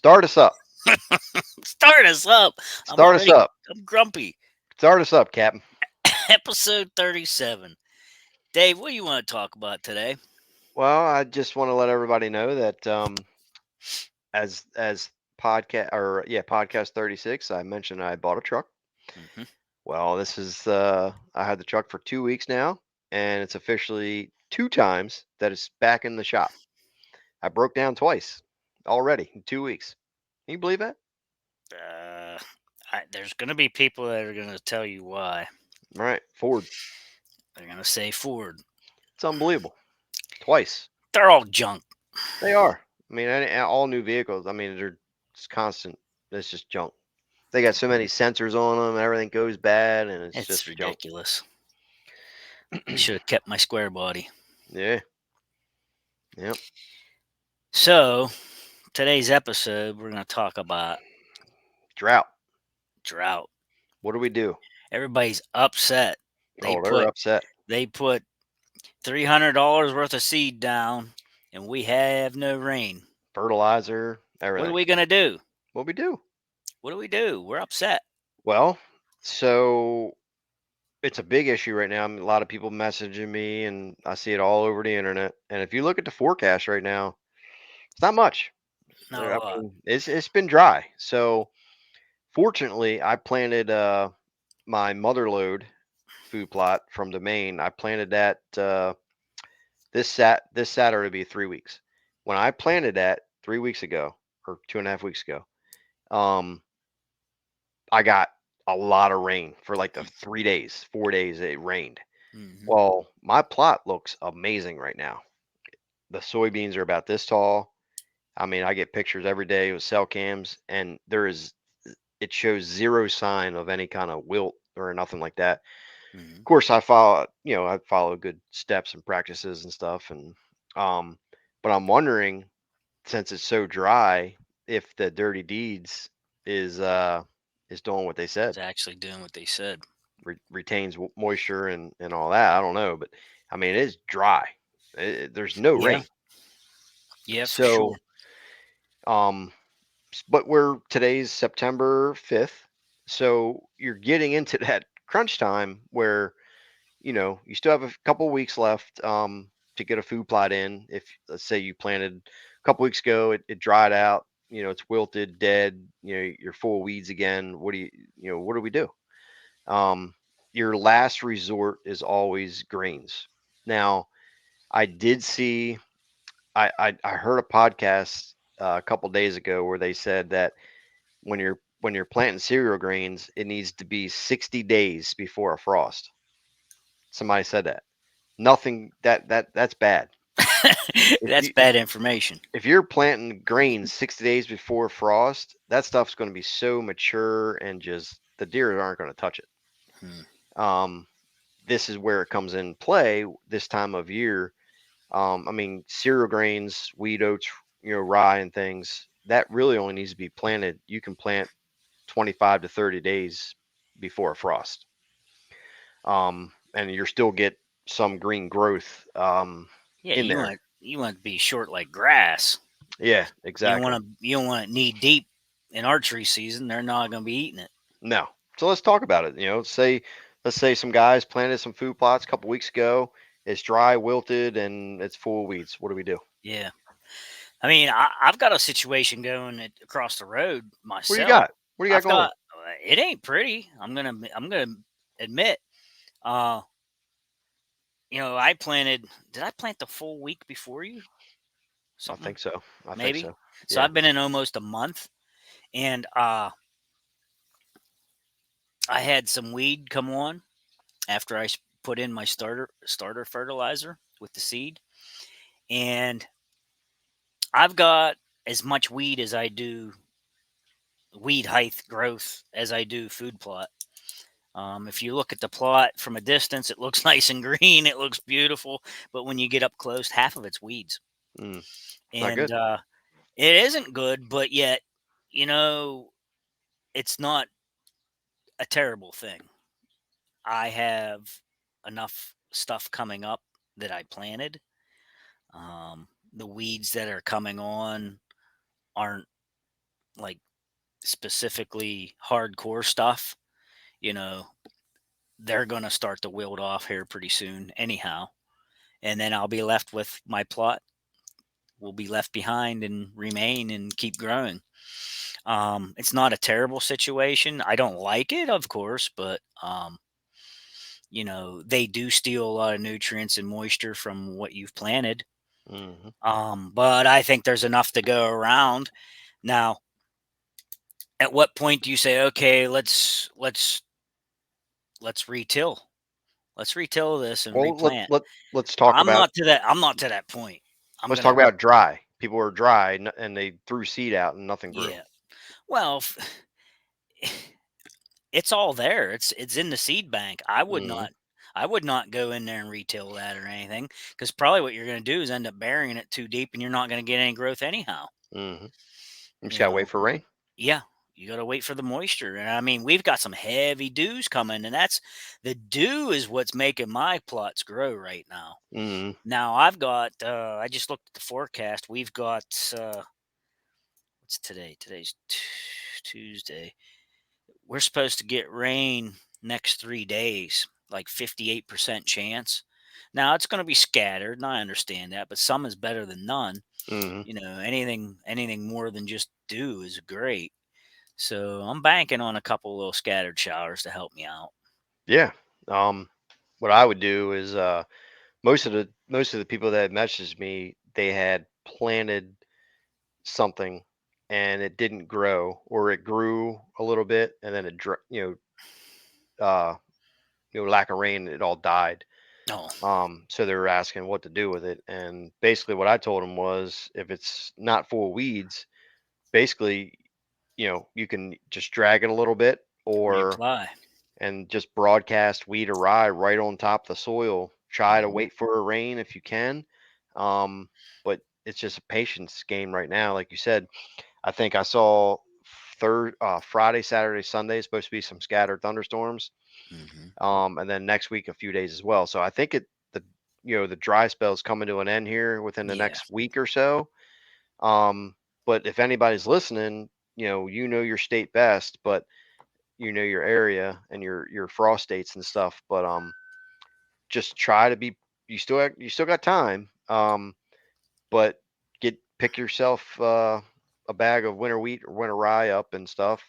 Start us up. Start us up. I'm Start us already up. I'm grumpy. Start us up, Captain. Episode 37. Dave, what do you want to talk about today? Well, I just want to let everybody know that as podcast 36, I mentioned I bought a truck. Hmm. Well, this is I had the truck for 2 weeks now, and it's officially two times that it's back in the shop. I broke down twice already in 2 weeks. Can you believe that? Uh, there's going to be people that are going to tell you why. Right, Ford. They're going to say Ford. It's unbelievable. Twice. They're all junk. They are. I mean, all new vehicles. I mean, they're just constant. It's just junk. They got so many sensors on them, and everything goes bad, and it's It's just junk. ridiculous. I should have kept my square body. Yeah. Yep. So, today's episode, we're going to talk about Drought. drought. What do we do? Everybody's upset. They Oh, they're put upset. they put $300 worth of seed down, and we have no rain. Fertilizer, What are everything. we gonna do? What we do? What do we do? We're upset. Well, so it's a big issue right now. I mean, a lot of people messaging me, and I see it all over the internet. And if you look at the forecast right now, it's not much. Not a I lot. mean, it's been dry. So fortunately, I planted my mother lode food plot from the main. I planted that this Saturday will be 3 weeks. When I planted that 3 weeks ago or 2.5 weeks ago, um, I got a lot of rain for like the 3 days, 4 days it rained. Hmm. Well, my plot looks amazing right now. The soybeans are about this tall. I mean, I get pictures every day with cell cams, and it shows zero sign of any kind of wilt or nothing like that. Hmm. Of course, I follow good steps and practices and stuff, and um, but I'm wondering, since it's so dry, if the dirty deeds is uh is doing what they It's said, actually doing what they said. retains moisture and all that. I don't know, but I mean, it is dry. There's no Yeah. rain, Yeah, for so sure. um, but today's September 5th, so you're getting into that crunch time where you still have a couple weeks left to get a food plot in. If let's say you planted a couple weeks ago, it dried out, it's wilted, dead, you're full of weeds again. What do we do? Um, your last resort is always greens. Now, I did see, I heard a podcast a couple days ago where they said that when you're planting cereal grains, it needs to be 60 days before a frost. Somebody said that. Nothing that's bad. If That's you if, bad information. if you're planting grains 60 days before frost, that stuff's going to be so mature and just the deer aren't going to touch it. Hmm. Um, this is where it comes in play this time of year. I mean, cereal grains, wheat, oats, rye and things, that really only needs to be planted. You can plant 25 to 30 days before a frost. And you're still get some green growth Yeah, in you there. want you want to be short like grass. Yeah, You don't exactly. want to you don't want it knee deep in archery season. They're not going to be eating it. No. So let's talk about it. Let's say some guys planted some food plots a couple weeks ago. It's dry, wilted, and it's full of weeds. What do we do? Yeah. I mean, I've got a situation going across the road What do you myself. got? What do you got I've going? got it ain't pretty. I'm gonna admit. Uh, I planted. Did I plant the full week before you? I Something think so. I think maybe. so. So Yeah. I've been in almost a month, and I had some weed come on after put in my starter fertilizer with the seed, and I've got as much weed as I do weed height growth as I do food plot. If you look at the plot from a distance, it looks nice and green. It looks beautiful, but when you get up close, half of it's weeds, Mm, not and good. it isn't good. But yet, you know, it's not a terrible thing. I have enough stuff coming up that I planted. The weeds that are coming on aren't. like specifically hardcore stuff, you know, they're going to start to wilt off here pretty soon, anyhow. And then I'll be left with my plot will be left behind and remain and keep growing. It's not a terrible situation. I don't like it, of course, but they do steal a lot of nutrients and moisture from what you've planted. Hmm. But I think there's enough to go around. Now, at what point do you say, okay, let's retill. Let's retill this and Well, replant. let's talk about I'm not to that point. I'm let's talk gonna about dry. People were dry and they threw seed out and nothing grew. Yeah. Well, it's all there. It's in the seed bank. Hmm. I would not go in there and retail that or anything, because probably what you're going to do is end up burying it too deep, and you're not going to get any growth anyhow. Hmm. You just You gotta wait know, for rain. yeah, you got to wait for the moisture. And I mean, we've got some heavy dews coming, and that's the dew is what's making my plots grow right now. Hmm. Now I've got. I just looked at the forecast. We've got. What's today? Today's Tuesday. We're supposed to get rain next 3 days, like 58% chance. Now it's going to be scattered, and I understand that, but some is better than none. Hmm. Anything more than just dew is great. So I'm banking on a couple little scattered showers to help me out. Yeah. Um, what I would do is most of the people that messaged me, they had planted something and it didn't grow, or it grew a little bit and then uh, lack of rain, it all died. Oh, So they were asking what to do with it, and basically what I told them was, if it's not full of weeds, basically, you can just drag it a little bit, or reapply. and just broadcast weed or rye right on top of the soil. Try to Hmm. wait for a rain if you can. Um, but it's just a patience game right now. Like you said, I think I saw Friday, Saturday, Sunday supposed to be some scattered thunderstorms. Hmm. And then next week a few days as well. So I think the dry spell is coming to an end here within the Yeah. next week or so. Um, but if anybody's listening, you know your state best, but you know your area and your frost dates and stuff. But just try to be. You still got time. But pick yourself a bag of winter wheat or winter rye up and stuff,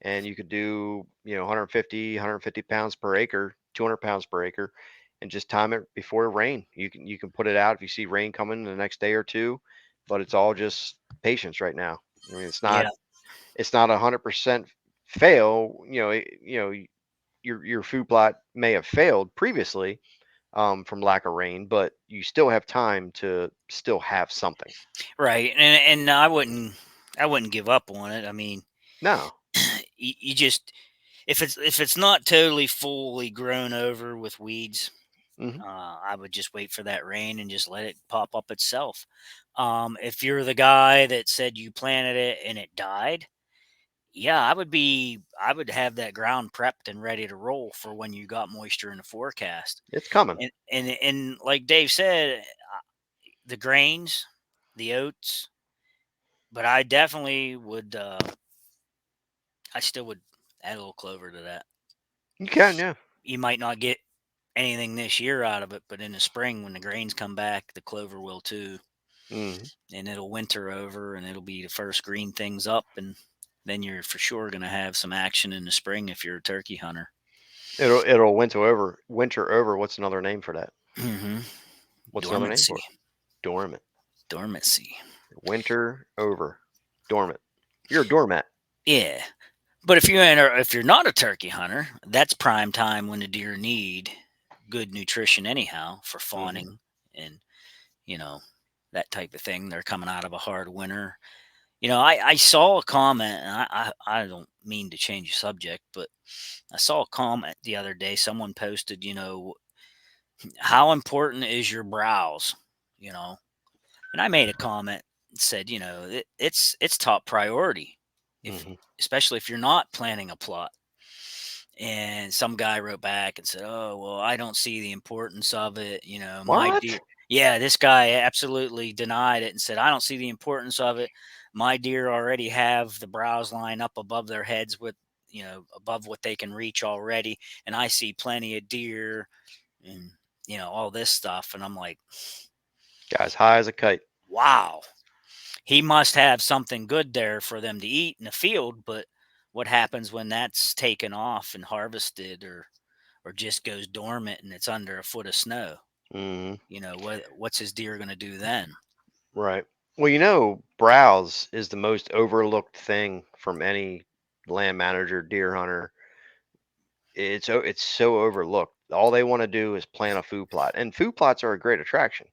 and you could do 150 pounds per acre, 200 pounds per acre, and just time it before rain. You can put it out if you see rain coming the next day or two, but it's all just patience right now. I mean, Yeah. it's not 100% fail. Your food plot may have failed previously from lack of rain, but you still have time to still have something. Right. And I wouldn't give up on it. I mean, No. you just if it's not totally fully grown over with weeds, Mhm. I would just wait for that rain and just let it pop up itself. If you're the guy that said you planted it and it died, yeah, I would have that ground prepped and ready to roll for when you got moisture in the forecast. It's coming. And like Dave said, the grains, the oats, but I definitely would. I still would add a little clover to that. You can, yeah. You might not get anything this year out of it, but in the spring when the grains come back, the clover will too, Mhm. and it'll winter over, and it'll be the first green things up, and then you're for sure going to have some action in the spring if you're a turkey hunter. It'll winter over. Winter over. What's another name for that? Hmm. What's another name Dormancy, for it? Dormant. dormancy. Winter over. Dormant. You're a doormat. Yeah, but if you're not a turkey hunter, that's prime time when the deer need good nutrition anyhow for Mhm. fawning and you know that type of thing. They're coming out of a hard winter. I saw a comment, and I don't mean to change the subject, but I saw a comment the other day. Someone posted, how important is your browse, you know, and I made a comment and said, it's top priority, if Mhm. especially if you're not planning a plot. And some guy wrote back and said, "Oh, well, I don't see the importance of it. My deer, What? Yeah, this guy absolutely denied it and said, "I don't see the importance of it. My deer already have the browse line up above their heads with, above what they can reach already, and I see plenty of deer and all this stuff." And I'm like, Guy's high as a kite. "Wow, he must have something good there for them to eat in the field." But what happens when that's taken off and harvested, or just goes dormant and it's under a foot of snow? Hmm. What's his deer going to do then? Right. Well, browse is the most overlooked thing from any land manager, deer hunter. It's so overlooked. All they want to do is plant a food plot, and food plots are a great attraction.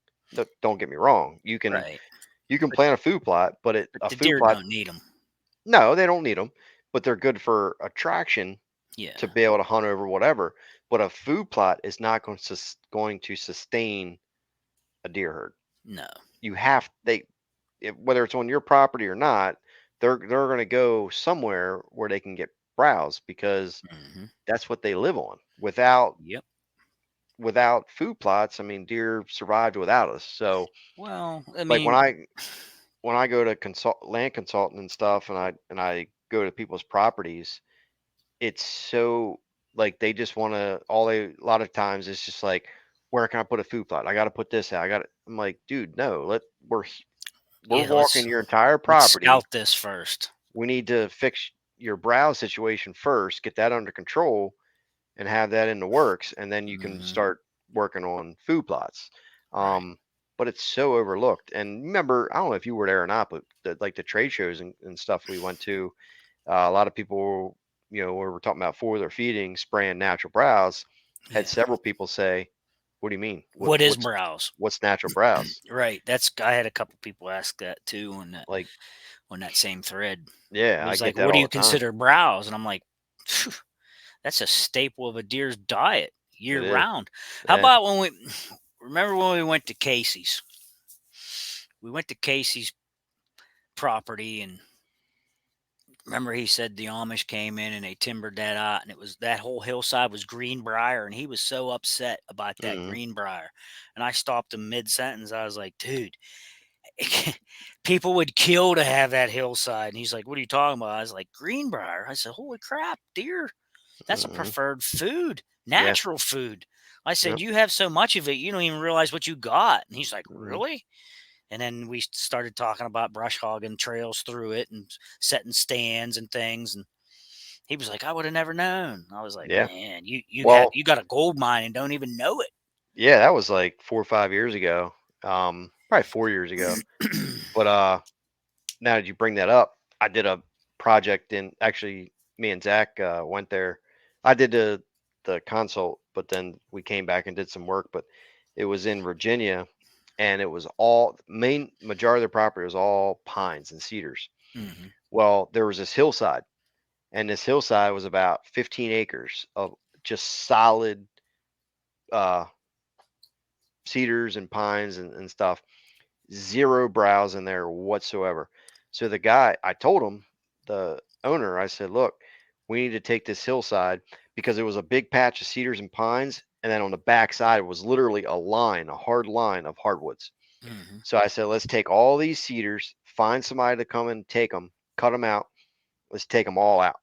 Don't get me wrong. Right. You can But plant a food plot, but but a the food deer plot, don't need them. no, they don't need them, but they're good for attraction Yeah. to be able to hunt over whatever. But a food plot is not going to sustain a deer herd. No. You have they whether it's on your property or not, they're going to go somewhere where they can get browse because Mhm. that's what they live on. Yep. Without food plots, I mean, deer survived without us. So, Well, I like mean, when I go to land consultant and stuff, and I go to people's properties, it's so like they just want to. A lot of times it's just like, where can I put a food plot? I got to put this out. I got. to I'm like, dude, no. We're yeah, walking your entire let's property. scout this first. We need to fix your browse situation first, get that under control, and have that in the works, and then you can Mhm. start working on food plots. Right. But it's so overlooked. And remember, I don't know if you were there or not, but like the trade shows and stuff we went to, a lot of people, where we're talking about for their feeding, spraying natural browse, had Yeah. several people say, "What do you mean? What is browse? What's natural browse?" Right. I had a couple people ask that too Like, on that same thread. yeah, It I was get like, that "What do all you the time. consider browse?" And I'm like, "Phew, that's a staple of a deer's diet year It is. round." How Yeah. about when we remember when we went to Casey's? We went to Casey's property, and remember he said the Amish came in and they timbered that out, and it was that whole hillside was greenbrier, and he was so upset about that Hmm. greenbrier. And I stopped him mid sentence. I was like, "Dude, people would kill to have that hillside." And he's like, "What are you talking about?" I was like, "Greenbrier." I said, "Holy crap, deer, that's a Hmm. preferred food, Yeah. natural food." I said, Yep. "You have so much of it, you don't even realize what you got." And he's like, Hmm. "Really?" And then we started talking about brush hogging trails through it and setting stands and things. And he was like, "I would have never known." I was like, Yeah. "Man, Well, you got a gold mine and don't even know yeah, that was like 4 or 5 years ago. Probably 4 years ago. it." But now that you bring that up, I did a project in actually me and Zach went there. I did the consult, but then we came back and did some work. But it was in Virginia, and it was all main majority of the property was all pines and cedars. Hmm. Well, there was this hillside, and this hillside was about 15 acres of just solid uh, cedars and pines and stuff. Zero browse in there whatsoever. So the guy, I told him, the owner, I said, look, we need to take this hillside because it was a big patch of cedars and pines. And then on the back side was literally a hard line of hardwoods. Hmm. So I said, let's take all these cedars, find somebody to come and take them, cut them out. Let's take them all out.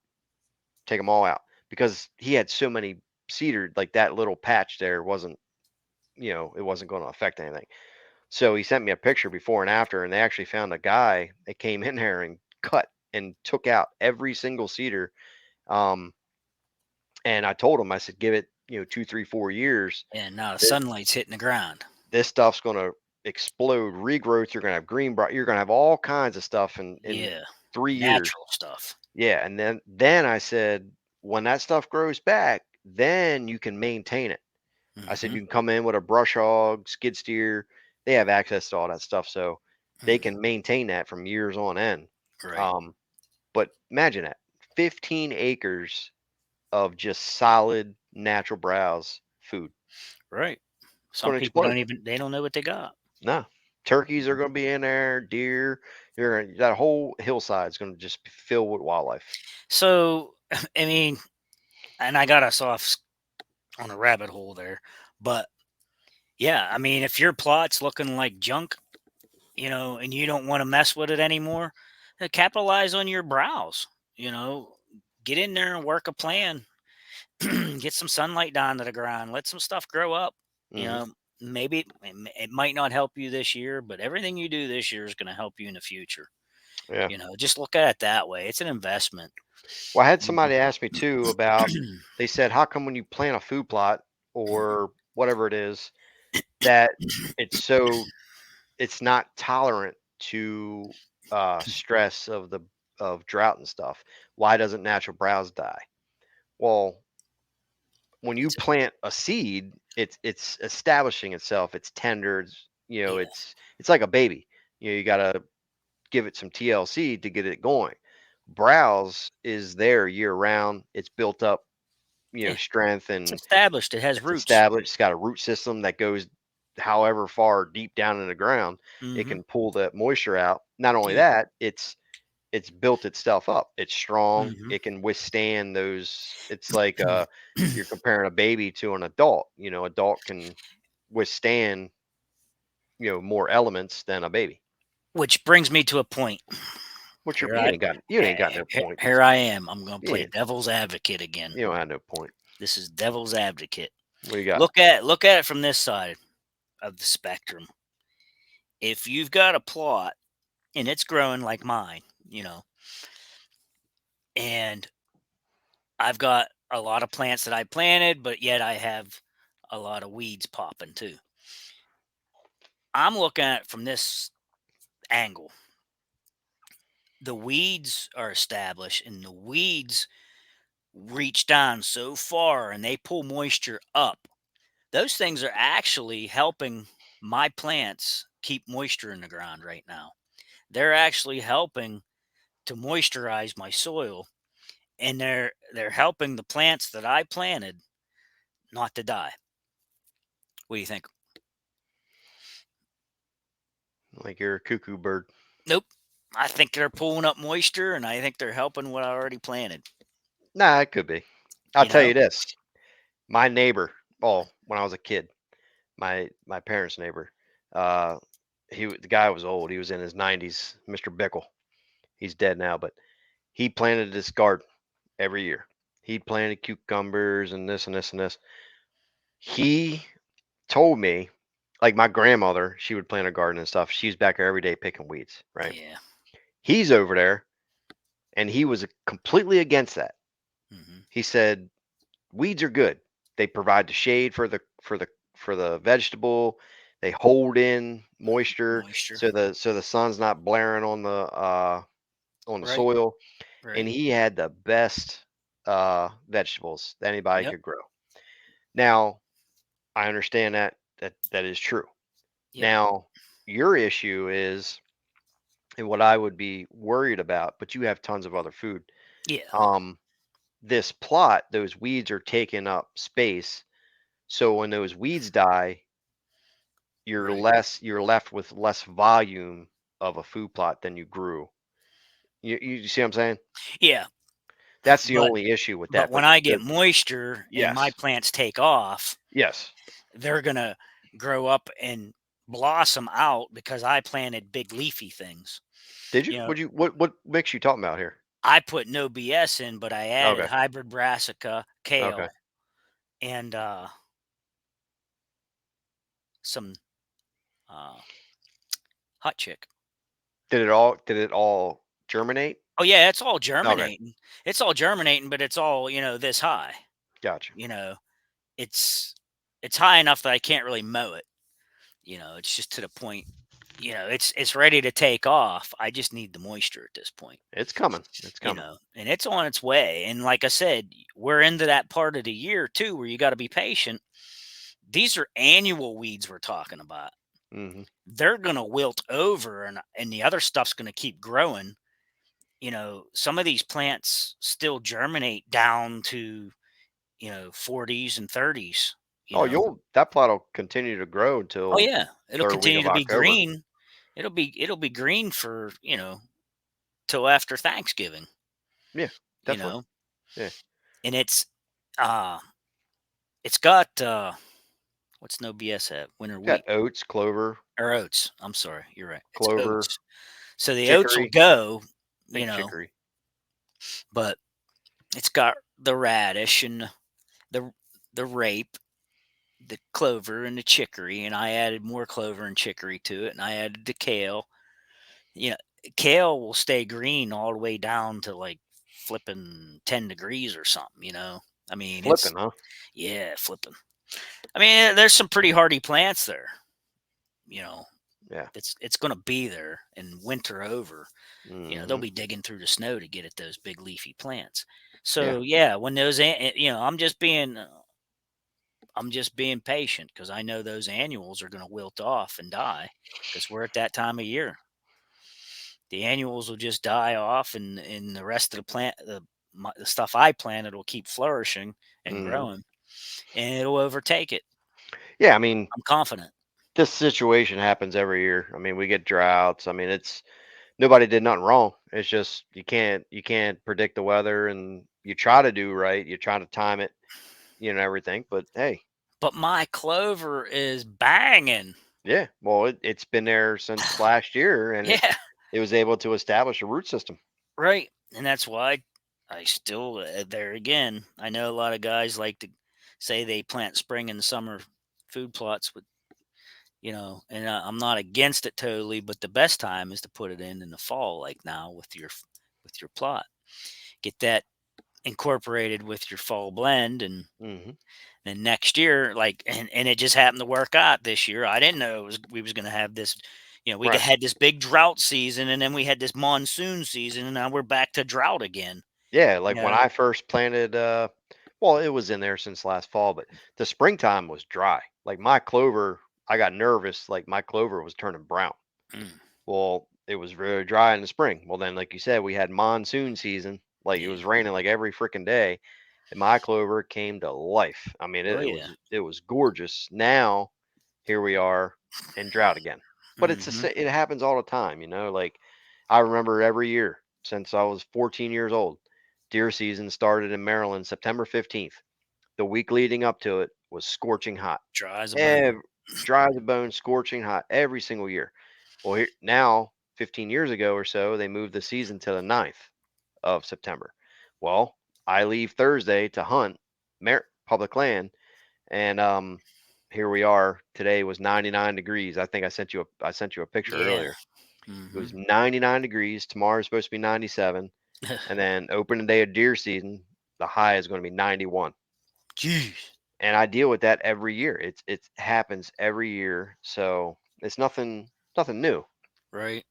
Take them all out because he had so many cedar, like that little patch there wasn't, it wasn't going to affect anything. So he sent me a picture before and after, and they actually found a guy that came in there and cut and took out every single cedar. Um, and I told him, I said, give it, 2, 3, 4 years. And now the That sunlight's hitting the ground. this stuff's going to explode, regrowth. You're going to have you're going to have all kinds of stuff in Yeah, 3 years. natural stuff. Yeah, and then I said, when that stuff grows back, then you can maintain it. I said Hmm. you can come in with a brush hog, skid steer. They have access to all that stuff, so they Hmm. can maintain that from years on end. Right, Um, but imagine that 15 acres of just solid natural browse food. right. It's Some going to people explode. they don't know what they got. No, turkeys are going to be in there, deer. That whole hillside is going to just be filled with wildlife. So, I mean, and I got us off on a rabbit hole there, but Yeah, I mean, if your plot's looking like junk, and you don't want to mess with it anymore, capitalize on your browse. You know, get in there and work a plan. Get some sunlight down to the ground. Let some stuff grow up. You Hmm. know, maybe it might not help you this year, but everything you do this year is going to help you in the future. Yeah. Just look at it that way. It's an investment. Well, I had Mhm. somebody ask me too about, they said, how come when you plant a food plot or whatever it is, that it's so, it's not tolerant to stress of drought and stuff. Why doesn't natural browse die? Well, when you It's a, plant a seed, it's establishing itself. It's tender. yeah, It's like a baby. You gotta give it some TLC to get it going. Browse is there year round. It's built up, yeah. strength, It's and established. It has it's roots. established. It's got a root system that goes however far deep down in the ground. It Hmm. can pull the moisture out. Not only Yeah. that, it's built itself up. It's strong. Hmm. It can withstand those. It's like you're comparing a baby to an adult. Adult can withstand, more elements than a baby. Which brings me to a point. What's your Here you I ain't got you ain't got no point. here I am. I'm going to You play ain't, devil's advocate again. you don't have no point. This is devil's advocate. What do you got? Look at it from this side of the spectrum. If you've got a plot and it's growing like mine, and I've got a lot of plants that I planted, but yet I have a lot of weeds popping too. I'm looking at it from this angle. The weeds are established, and the weeds reach down so far and they pull moisture up. Those things are actually helping my plants keep moisture in the ground right now. They're actually helping to moisturize my soil, and they're helping the plants that I planted not to die. What do you think? Like you're a cuckoo bird. Nope. I think they're pulling up moisture, and I think they're helping what I already planted. Nah, it could be. I'll You tell know? you this. My neighbor, oh, when I was a kid, my parents' neighbor, uh, the guy was old. He was in his 90s, Mr. Bickle. He's dead now, but he planted this garden every year. He planted cucumbers and this and this and this. He told me, like my grandmother, she would plant a garden and stuff. She was back there every day picking weeds, right? Yeah. He's over there and he was completely against that. Hmm. He said weeds are good. They provide the shade for the vegetable. They hold in moisture Moisture. so the sun's not blaring on the Right. soil. And Right. he had the best vegetables that anybody Yep. could grow. Now, I understand that is true. Yep. Now, your issue is, and what I would be worried about, but you have tons of other food. Yeah. Um, this plot, those weeds are taking up space. So when those weeds die, Right. you're left with less volume of a food plot than you grew. You see what I'm saying? Yeah. That's the But only issue with but that. when But I get moisture and my yes, plants take off, yes. they're gonna grow up and blossom out because I planted big leafy things. Did you? You know, What mix you talking about here? I put no BS in, but I added Okay, hybrid brassica, okay. kale, and some uh, hot chick. Did it all germinate? Oh yeah, it's all Okay, germinating. It's all germinating, but it's all this high. gotcha. You know, it's it's high enough that I can't really mow it. It's just to the point. It's ready to take off. I just need the moisture at this point. It's coming. It's coming. And it's on its way. And like I said, we're into that part of the year too where you got to be patient. These are annual weeds we're talking about. Hmm. They're going to wilt over, and the other stuff's going to keep growing. Some of these plants still germinate down to, 40s and 30s, you Oh, know. you'll that plot will continue to grow Oh until yeah, it'll third week continue of to be October. green. It'll be green for, till after Thanksgiving, Yeah, you definitely. know. Yeah. And uh it's got What's no BS at? Winter Got wheat oats, clover, or oats? I'm sorry, you're right. It's clover, oats. So the oats will chicory. go, I think you know, chicory. but it's got the radish and the the rape, the clover and the chicory, and I added more clover and chicory to it, and I added the kale. You know, kale will stay green all the way down to like flipping 10 degrees or something. I mean, it's Flipping, huh? yeah, flipping. I mean, there's some pretty hardy plants there. You know, Yeah. it's going to be there and winter over. They'll Hmm. be digging through the snow to get at those big leafy plants. Yeah. So yeah, when those, I'm just being patient because I know those annuals are going to wilt off and die because we're at that time of year. The annuals will just die off, and the rest of the plant, the stuff I planted, will keep flourishing and Hmm. growing, and it'll overtake it. Yeah. I mean, I'm confident. this situation happens every year. I mean, we get droughts. I mean, it's nobody did nothing wrong. It's just you can't predict the weather, and you try to do right. You try to time it, everything. But hey, But my clover is banging. yeah. Well, it's been there since last year, and it Yeah, it was able to establish a root system. right. And that's why I still, there again. I know a lot of guys like to say they plant spring and summer food plots and I'm not against it totally, but the best time is to put it in the fall, like now with your plot. Get that incorporated with your fall blend, and Hmm. then next year, like, and it just happened to work out this year. I didn't know we was going to have this. We Right. had this big drought season, and then we had this monsoon season, and now we're back to drought again. Yeah, You like when know, I first planted, well, it was in there since last fall, but the springtime was dry. Like my clover, I got nervous. Like my clover was turning brown. Mm, Well, it was very dry in the spring. Well, then, like you said, we had monsoon season. Like it yeah. was raining like every freaking day, and my clover came to life. I mean, Oh it yeah. was gorgeous. Now, here we are in drought again. But Hmm. it happens all the time, Like I remember every year since I was 14 years old. Deer season started in Maryland September 15th. The week leading up to it was scorching hot. Dry as a bone. Ev Dry as a bone, scorching hot every single year. Well, here now, 15 years ago or so, they moved the season to the 9th of September. Well, I leave Thursday to hunt public land, and here we are. Today was 99 degrees. I think I sent you a picture Yeah. earlier. It Hmm. was 99 degrees. Tomorrow's supposed to be 97, and then opening day of deer season, the high is going to be 91. Jeez. And I deal with that every year. It happens every year, so it's nothing new. Right.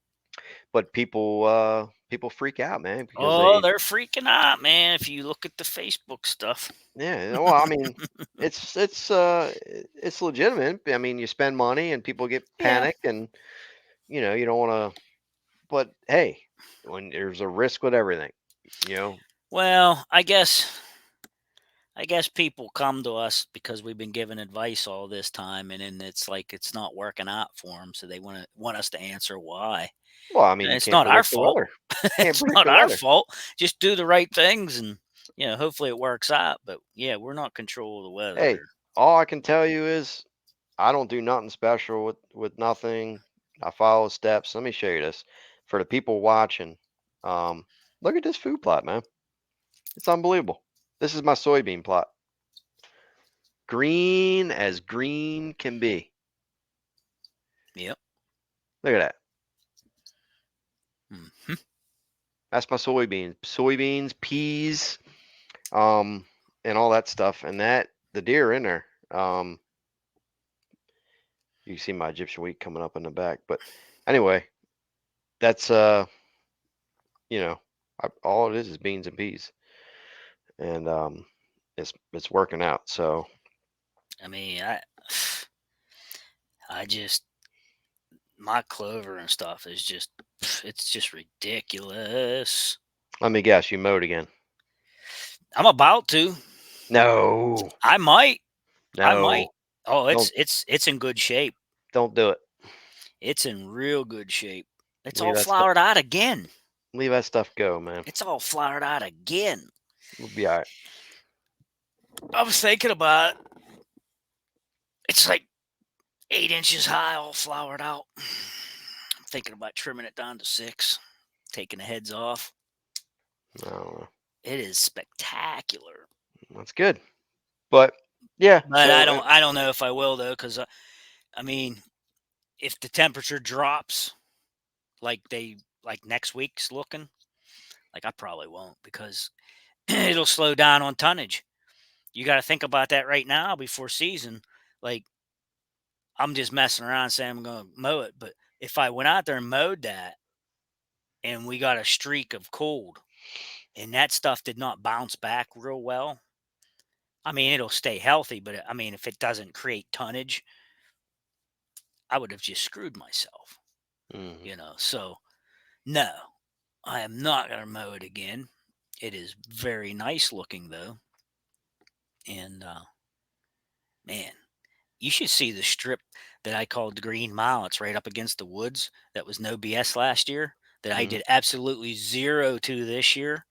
But people freak out, man, because Oh, they they're freaking out, man. If you look at the Facebook stuff. yeah. Well, I mean, it's legitimate. I mean, you spend money and people get Yeah. panicked, and you don't want to. But hey, when there's a risk with everything, you know. Well, I guess people come to us because we've been giving advice all this time, and then it's like it's not working out for them, so they want us to answer why. Well, I mean, And you it's can't not our predict the fault. weather. Can't It's predict not the our weather. fault. Just do the right things, and hopefully it works out. But yeah, we're not control of the weather Hey, here. all I can tell you is I don't do nothing special with nothing. I follow steps. Let me show you this for the people watching. Um, Look at this food plot, man. It's unbelievable. This is my soybean plot. Green as green can be. Yep. Look at that. Mhm. That's my soybeans. Soybeans, peas, and all that stuff. And that the deer in there. You see my Egyptian wheat coming up in the back. But anyway, that's you know, all it is beans and peas, and it's working out. So I mean, I just my clover and stuff is just it's just ridiculous. let me guess, you mowed again? I'm about to. No, I might. I might. no, Oh, it's don't it's it's in good shape. don't do it. It's in real good shape. It's Leave all that stuff. flowered out again. Leave that stuff go, man. It's all flowered out again. We'll be all right. I was thinking about It's like 8 inches high, all flowered out. I'm thinking about trimming it down to 6, taking the heads off. I don't know. It is spectacular. That's good. But yeah, But I so don't I don't know if I will though, because I mean, if the temperature drops like next week's looking, like I probably won't because it'll slow down on tonnage. You got to think about that right now before season. Like I'm just messing around saying I'm going to mow it, but if I went out there and mowed that and we got a streak of cold and that stuff did not bounce back real well, I mean it'll stay healthy, but I mean if it doesn't create tonnage, I would have just screwed myself, mhm, So no, I am not going to mow it again. It is very nice looking though, and man, you should see the strip that I called the Green Mile. It's right up against the woods. That was no BS last year. That I mhm, did absolutely zero to this year.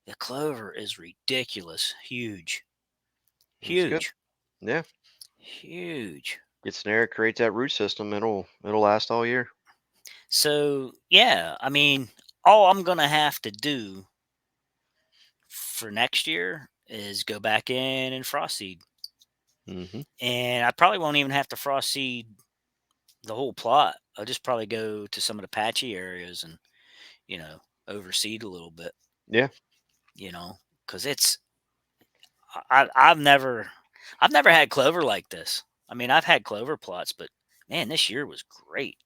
The clover is ridiculous. Huge. that's good. Huge. Yeah, Huge. gets in there, it creates that root system. It'll last all year. So, yeah, I mean, all I'm going to have to do for next year is go back in and frost seed. Mhm. And I probably won't even have to frost seed the whole plot. I'll just probably go to some of the patchy areas and, you know, overseed a little bit, Yeah, you know, because I've never had clover like this. I mean, I've had clover plots, but man, this year was great.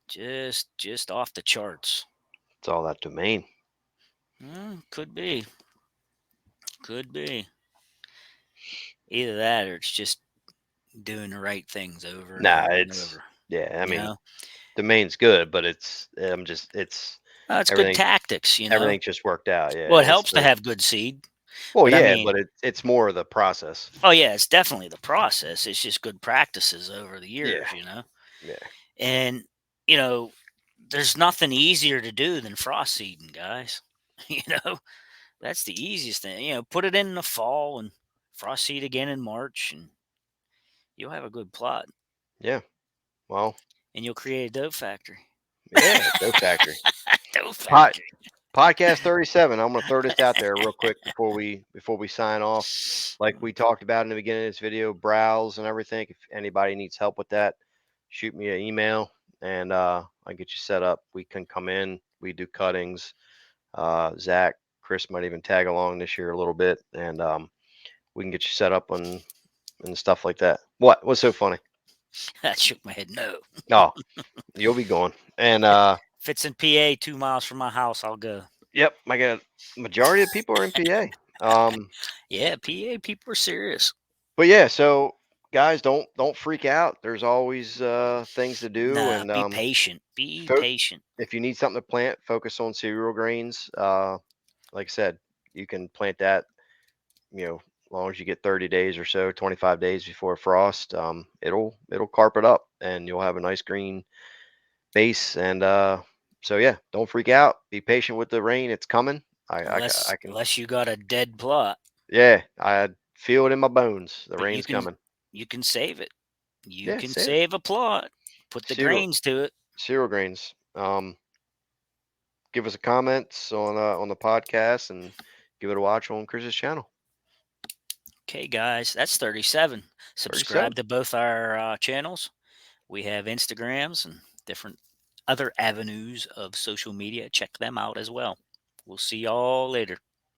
Just off the charts. it's all that domain. Could be. Could be. Either that or it's just doing the right things over and Nah, over and it's over. yeah, I You mean, know? domain's good, but it's It's good everything tactics. everything just worked out. Well, Yeah, it it's helps to the have good seed, well, but I yeah, mean, but it's more of the process. oh yeah, it's definitely the process. It's just good practices over the Yeah, years. yeah, And you know, there's nothing easier to do than frost seeding, guys. you know, that's the easiest thing. Put it in the fall and frost seed again in March, and you'll have a good plot, yeah. Well, and you'll create a dough factory. yeah, dough factory. Dough Pot factory. Podcast 37. I'm gonna throw this out there real quick before we sign off. Like we talked about in the beginning of this video, browse and everything. If anybody needs help with that, shoot me an email and I'll get you set up. We can come in, we do cuttings. Zach, Chris might even tag along this year a little bit, and we can get you set up and stuff like that. What's so funny? I shook my head. No. Oh, you'll be going. And If it's in PA 2 miles from my house, I'll go. yep, I got majority of people are in PA. Um, Yeah, PA people are serious. but yeah, so guys, don't freak out. There's always things to do, Nah, and be patient. Be fo- patient. if you need something to plant, focus on cereal grains. Like I said, you can plant that. As long as you get 30 days or so, 25 days before frost, it'll carpet up, and you'll have a nice green base. And so yeah, don't freak out. Be patient with the rain. It's coming. Unless I can unless you got a dead plot, yeah, I feel it in my bones. The but you rain's can coming. you can save it. You Yeah, can save save a plot. Put the cereal grains to it. cereal grains. Give us a comments on the podcast and give it a watch on Chris's channel. Okay, guys, that's 37. Subscribe 37. to both our channels. We have Instagrams and different other avenues of social media. Check them out as well. We'll see y'all later.